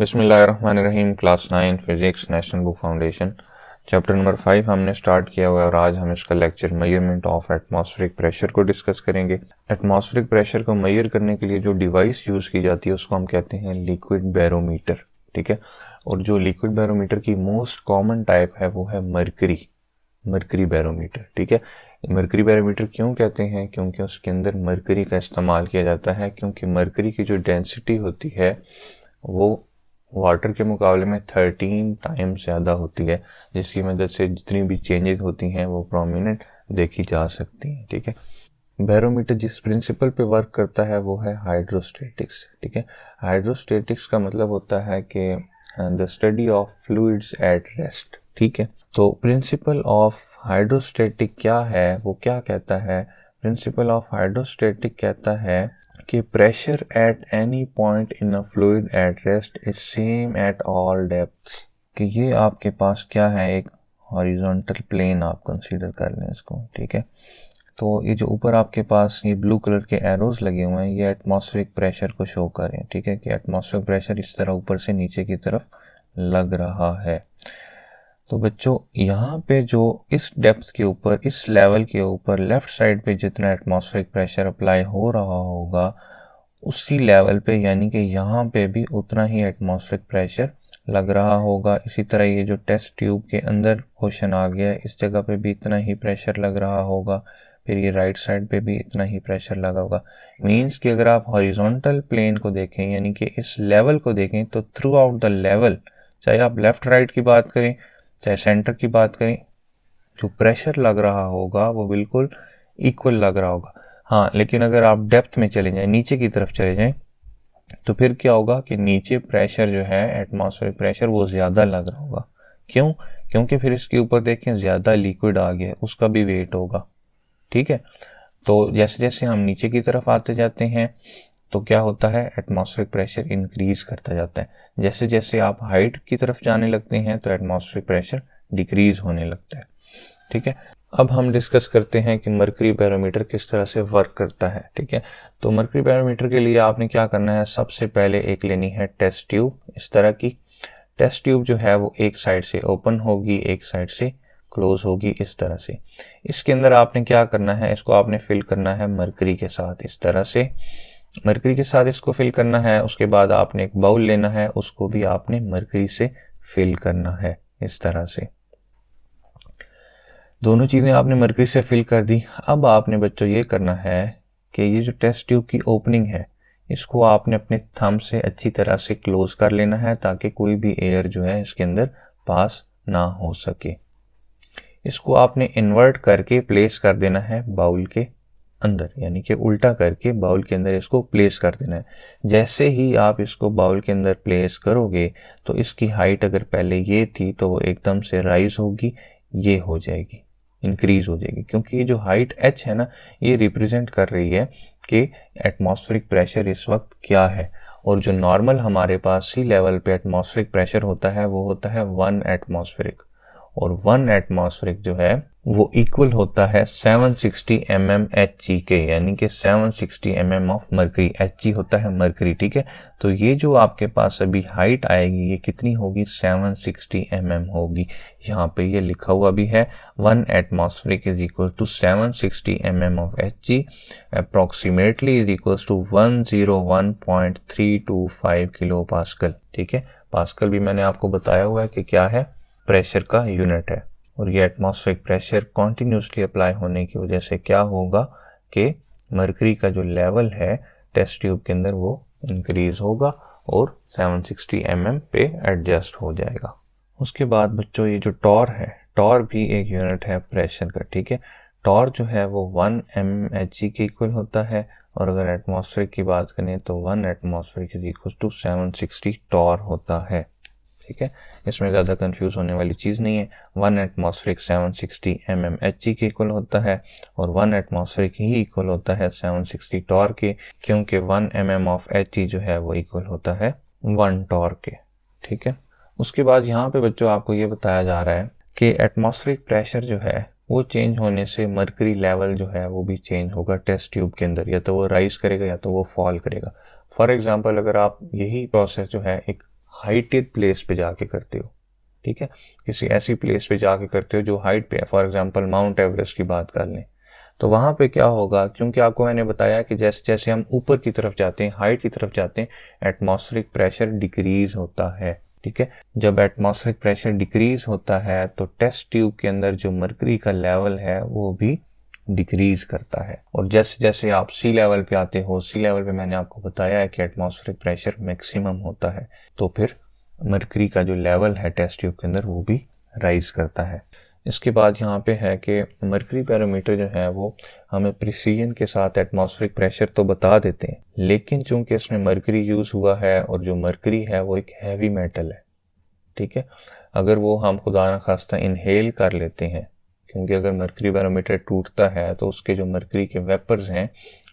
बिस्मिल्लाहिर्रहमानिर्रहीम। Class 9 physics national book foundation chapter number 5 हमने start किया हुआ है और आज हम इसका lecture measurement of atmospheric pressure को डिस्कस करेंगे। एटमॉस्फेरिक प्रेशर को मेजर करने के लिए जो डिवाइस यूज़ की जाती है उसको हम कहते हैं लिक्विड बैरोमीटर। ठीक है, और जो लिक्विड बैरोमीटर की मोस्ट कॉमन टाइप है वो है मरकरी बैरोमीटर। ठीक है, मरकरी बैरोमीटर क्यों कहते हैं? क्योंकि उसके अंदर मरकरी का इस्तेमाल किया जाता है, क्योंकि मरकरी की जो डेंसिटी होती है वो वाटर के मुकाबले में 13 टाइम्स ज़्यादा होती है, जिसकी मदद से जितनी भी चेंजेस होती हैं वो प्रोमिनेंट देखी जा सकती हैं। ठीक है, बैरोमीटर जिस प्रिंसिपल पे वर्क करता है वो है हाइड्रोस्टेटिक्स। ठीक है, हाइड्रोस्टेटिक्स का मतलब होता है कि the study of fluids at rest. ठीक है, तो प्रिंसिपल ऑफ हाइड्रोस्टेटिक क्या है, वो क्या कहता है? प्रिंसिपल ऑफ हाइड्रोस्टेटिक कहता है कि pressure at any point in a fluid at rest is same at all depths. कि ये आपके पास क्या है, एक हॉरिजॉन्टल प्लेन आप कंसीडर कर लें इसको। ठीक है, तो ये जो ऊपर आपके पास ये ब्लू कलर के एरोज लगे हुए हैं ये एटमॉस्फेरिक प्रेशर को शो कर रहे हैं। ठीक है, कि एटमॉस्फेरिक प्रेशर इस तरह ऊपर से नीचे की तरफ लग रहा है। तो बच्चों यहाँ पे जो इस डेप्थ के ऊपर, इस लेवल के ऊपर लेफ्ट साइड पे जितना एटमॉस्फेरिक प्रेशर अप्लाई हो रहा होगा उसी लेवल पे, यानी कि यहाँ पे भी उतना ही एटमॉस्फेरिक प्रेशर लग रहा होगा। इसी तरह ये जो टेस्ट ट्यूब के अंदर क्वेश्चन आ गया इस जगह पे भी इतना ही प्रेशर लग रहा होगा, फिर ये राइट साइड पे भी इतना ही प्रेशर लगा होगा। मीन्स कि अगर आप हॉरिजॉन्टल प्लेन को देखें, यानी कि इस लेवल को देखें, तो थ्रू आउट द लेवल, चाहे आप लेफ्ट राइट की बात करें चाहे सेंटर की बात करें, जो प्रेशर लग रहा होगा वो बिल्कुल इक्वल लग रहा होगा। हाँ, लेकिन अगर आप डेप्थ में चले जाएं, नीचे की तरफ चले जाएं, तो फिर क्या होगा कि नीचे प्रेशर जो है एटमॉस्फेरिक प्रेशर वो ज़्यादा लग रहा होगा। क्यों? क्योंकि फिर इसके ऊपर देखें ज़्यादा लिक्विड आ गया, उसका भी वेट होगा। ठीक है, तो जैसे जैसे हम नीचे की तरफ आते जाते हैं तो क्या होता है, एटमॉस्फेरिक प्रेशर इंक्रीज करता जाता है। जैसे जैसे आप हाइट की तरफ जाने लगते हैं तो एटमॉस्फेरिक प्रेशर डिक्रीज होने लगता है। ठीक है, अब हम डिस्कस करते हैं कि मरकरी बैरोमीटर किस तरह से वर्क करता है। ठीक है, तो मरकरी बैरोमीटर के लिए आपने क्या करना है, सबसे पहले एक लेनी है टेस्ट ट्यूब। इस तरह की टेस्ट ट्यूब जो है वो एक साइड से ओपन होगी, एक साइड से क्लोज होगी, इस तरह से। इसके अंदर आपने क्या करना है, इसको आपने फिल करना है मरकरी के साथ। इस तरह से मरकरी के साथ इसको फिल करना है। उसके बाद आपने एक बाउल लेना है, उसको भी आपने मरकरी से फिल करना है। इस तरह से दोनों चीज़ें आपने मरकरी से फिल कर दी। अब आपने बच्चों ये करना है कि ये जो टेस्ट ट्यूब की ओपनिंग है इसको आपने अपने थंब से अच्छी तरह से क्लोज कर लेना है, ताकि कोई भी एयर जो है इसके अंदर पास ना हो सके। इसको आपने इन्वर्ट करके प्लेस कर देना है बाउल के अंदर, यानी कि उल्टा करके बाउल के अंदर इसको प्लेस कर देना है। जैसे ही आप इसको बाउल के अंदर प्लेस करोगे तो इसकी हाइट अगर पहले ये थी तो वो एकदम से राइज होगी, ये हो जाएगी, इंक्रीज हो जाएगी, क्योंकि ये जो हाइट h है ना, ये रिप्रेजेंट कर रही है कि एटमॉस्फेरिक प्रेशर इस वक्त क्या है। और जो नॉर्मल हमारे पास सी लेवल पे एटमॉस्फेरिक प्रेशर होता है वो होता है 1 एटमॉस्फेरिक, और 1 एटमॉस्फेरिक जो है वो इक्वल होता है 760 mm Hg के, यानी कि 760 mm ऑफ मरकरी। Hg होता है मरकरी। ठीक है, तो ये जो आपके पास अभी हाइट आएगी ये कितनी होगी, 760 mm होगी। यहाँ पे ये लिखा हुआ भी है 1 atmospheric is equal to 760 mm of Hg approximately is equal to 101.325 kilo pascal. ठीक है, पास्कल भी मैंने आपको बताया हुआ है कि क्या है, प्रेशर का यूनिट है। और ये एटमॉस्फेरिक प्रेशर कॉन्टिन्यूसली अप्लाई होने की वजह से क्या होगा कि मरकरी का जो लेवल है टेस्ट ट्यूब के अंदर वो इंक्रीज होगा और 760 mm पे एडजस्ट हो जाएगा। उसके बाद बच्चों ये जो टॉर है, टॉर भी एक यूनिट है प्रेशर का। ठीक है, टॉर जो है वो 1 mHg के इक्वल होता है, और अगर एटमॉस्फेरिक की बात करें तो 1 atmospheric is equal to 760 torr होता है। ठीक है, इसमें ज़्यादा कंफ्यूज होने वाली चीज़ नहीं है। 1 एटमॉस्फेरिक 760 mm Hg के इक्वल होता है, और 1 एटमॉस्फेरिक ही इक्वल होता है 760 टॉर के, क्योंकि 1 mm ऑफ Hg जो है वो इक्वल होता है 1 टॉर के। ठीक है, उसके बाद यहाँ पे बच्चों आपको ये बताया जा रहा है कि एटमॉस्फेरिक प्रेशर जो है वो चेंज होने से मरकरी लेवल जो है वो भी चेंज होगा टेस्ट ट्यूब के अंदर, या तो वो राइज करेगा या तो वो फॉल करेगा। फॉर एग्जांपल अगर आप यही प्रोसेस जो है एक हाइटेड प्लेस पे जाके करते हो, ठीक है, किसी ऐसी प्लेस पे जाके करते हो जो हाइट पे है, फॉर एग्जांपल माउंट एवरेस्ट की बात कर लें, तो वहाँ पे क्या होगा, क्योंकि आपको मैंने बताया कि जैसे जैसे हम ऊपर की तरफ जाते हैं, हाइट की तरफ जाते हैं, एटमॉस्फेरिक प्रेशर डिक्रीज होता है, ठीक है। जब एटमॉस्फेरिक प्रेशर डिक्रीज होता है तो टेस्ट ट्यूब के अंदर जो मरकरी का लेवल है वो भी डिक्रीज करता है। और जैसे जैसे आप सी लेवल पे आते हो, सी लेवल पे मैंने आपको बताया है कि एटमॉस्फेरिक प्रेशर मैक्सिमम होता है, तो फिर मरकरी का जो लेवल है टेस्ट ट्यूब के अंदर वो भी राइज करता है। इसके बाद यहाँ पे है कि मरकरी बैरोमीटर जो है वो हमें प्रिसीजन के साथ एटमॉस्फेरिक प्रेशर तो बता देते हैं, लेकिन चूंकि इसमें मरकरी यूज हुआ है और जो मरकरी है वो एक हैवी मेटल है, ठीक है। अगर वो हम खुदा न खास्ता इनहेल कर लेते हैं, क्योंकि अगर मरकरी बैरोमीटर टूटता है तो उसके जो मरकरी के वेपर्स हैं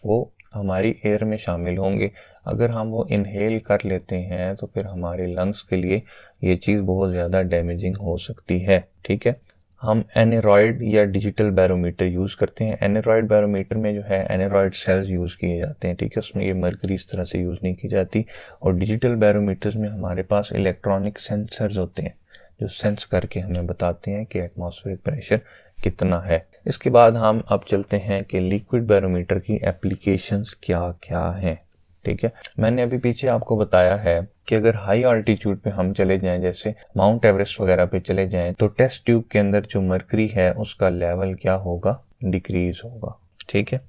वो हमारी एयर में शामिल होंगे। अगर हम वो इनहेल कर लेते हैं तो फिर हमारे लंग्स के लिए ये चीज़ बहुत ज़्यादा डैमेजिंग हो सकती है, ठीक है। हम एनेरॉयड या डिजिटल बैरोमीटर यूज़ करते हैं। एनेरॉयड बैरोमीटर में जो है एनेरॉयड सेल्स यूज़ किए जाते हैं, ठीक है, उसमें ये मरकरी इस तरह से यूज़ नहीं की जाती। और डिजिटल बैरोमीटर्स में हमारे पास इलेक्ट्रॉनिक सेंसर्स होते हैं जो सेंस करके हमें बताते हैं कि एटमॉस्फेरिक प्रेशर कितना है। इसके बाद हम अब चलते हैं कि लिक्विड बैरोमीटर की एप्लीकेशंस क्या क्या हैं, ठीक है। मैंने अभी पीछे आपको बताया है कि अगर हाई ऑल्टीट्यूड पे हम चले जाएं, जैसे माउंट एवरेस्ट वगैरह पे चले जाएं, तो टेस्ट ट्यूब के अंदर जो मरकरी है उसका लेवल क्या होगा, डिक्रीज होगा, ठीक है।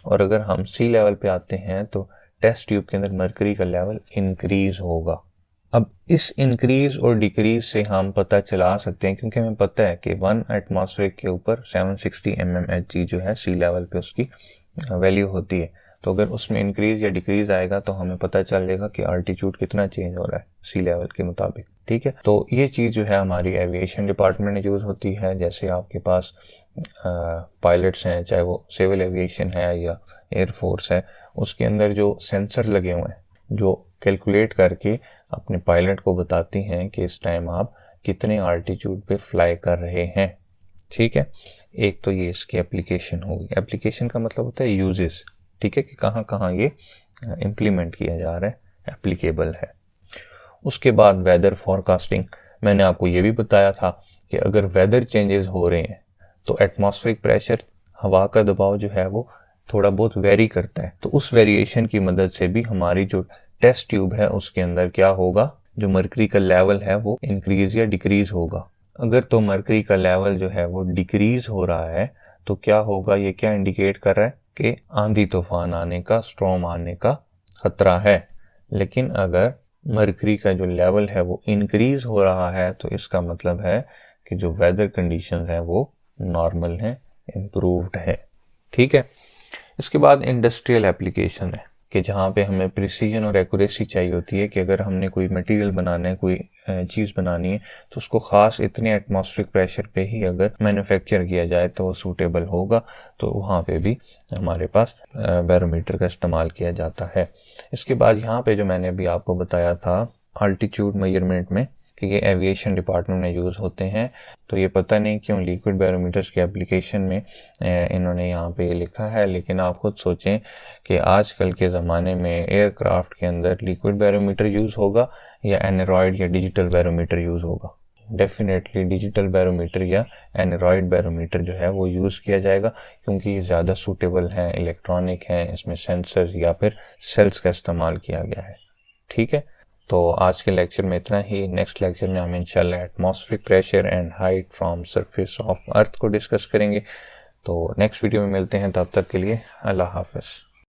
और अगर हम सी लेवल पे आते हैं तो टेस्ट ट्यूब के अंदर मरकरी का लेवल इंक्रीज होगा। अब इस इंक्रीज और डिक्रीज से हम पता चला सकते हैं, क्योंकि हमें पता है कि 1 एटमॉस्फेयर के ऊपर 760 mmHg जो है सी लेवल पे उसकी वैल्यू होती है। तो अगर उसमें इंक्रीज या डिक्रीज आएगा तो हमें पता चलेगा कि अल्टीट्यूड कितना चेंज हो रहा है सी लेवल के मुताबिक, ठीक है। तो ये चीज़ जो है हमारी एविएशन डिपार्टमेंट में यूज़ होती है। जैसे आपके पास पायलट्स हैं, चाहे वो सिविल एविएशन है या एयरफोर्स है, उसके अंदर जो सेंसर लगे हुए हैं जो कैलकुलेट करके अपने पायलट को बताती हैं कि इस टाइम आप कितने अल्टीट्यूड पे फ्लाई कर रहे हैं, ठीक है। एक तो ये इसकी एप्लीकेशन होगी। एप्लीकेशन का मतलब होता है यूजेस, ठीक है, कि कहाँ कहाँ ये इम्प्लीमेंट किया जा रहा है, एप्लीकेबल है। उसके बाद वेदर फॉरकास्टिंग, मैंने आपको ये भी बताया था कि अगर वेदर चेंजेस हो रहे हैं तो एटमॉस्फेरिक प्रेशर, हवा का दबाव जो है वो थोड़ा बहुत वेरी करता है, तो उस वेरिएशन की मदद से भी हमारी जो टेस्ट ट्यूब है उसके अंदर क्या होगा, जो मरकरी का लेवल है वो इंक्रीज या डिक्रीज होगा। अगर तो मरकरी का लेवल जो है वो डिक्रीज हो रहा है तो क्या होगा, ये क्या इंडिकेट कर रहा है कि आंधी तूफान आने का, स्टॉर्म आने का खतरा है। लेकिन अगर मरकरी का जो लेवल है वो इंक्रीज हो रहा है तो इसका मतलब है कि जो वेदर कंडीशंस हैं वो नॉर्मल हैं, इम्प्रूव्ड है, ठीक है। इसके बाद इंडस्ट्रियल एप्लीकेशन है कि जहाँ पे हमें प्रिसीजन और एक्यूरेसी चाहिए होती है कि अगर हमने कोई मटेरियल बनाना है, कोई चीज़ बनानी है, तो उसको ख़ास इतने एटमॉस्फेरिक प्रेशर पे ही अगर मैन्युफैक्चर किया जाए तो वो सूटेबल होगा, तो वहाँ पे भी हमारे पास बैरोमीटर का इस्तेमाल किया जाता है। इसके बाद यहाँ पे जो मैंने अभी आपको बताया था अल्टीट्यूड मेजरमेंट में कि ये एविएशन डिपार्टमेंट में यूज़ होते हैं, तो ये पता नहीं क्यों लिक्विड बैरोमीटर्स के एप्लीकेशन में इन्होंने यहाँ पे लिखा है। लेकिन आप खुद सोचें कि आजकल के ज़माने में एयरक्राफ्ट के अंदर लिक्विड बैरोमीटर यूज़ होगा या एनेरॉयड या डिजिटल बैरोमीटर यूज़ होगा। डेफिनेटली डिजिटल बैरोमीटर या एनेरॉयड बैरोमीटर जो है वो यूज़ किया जाएगा, क्योंकि ये ज़्यादा सूटेबल हैं, इलेक्ट्रॉनिक हैं, इसमें सेंसर्स या फिर सेल्स का इस्तेमाल किया गया है, ठीक है। तो आज के लेक्चर में इतना ही। नेक्स्ट लेक्चर में हम इंशाल्लाह atmospheric pressure and height from surface of earth को डिस्कस करेंगे। तो नेक्स्ट वीडियो में मिलते हैं, तब तक के लिए अल्लाह हाफ़िज़।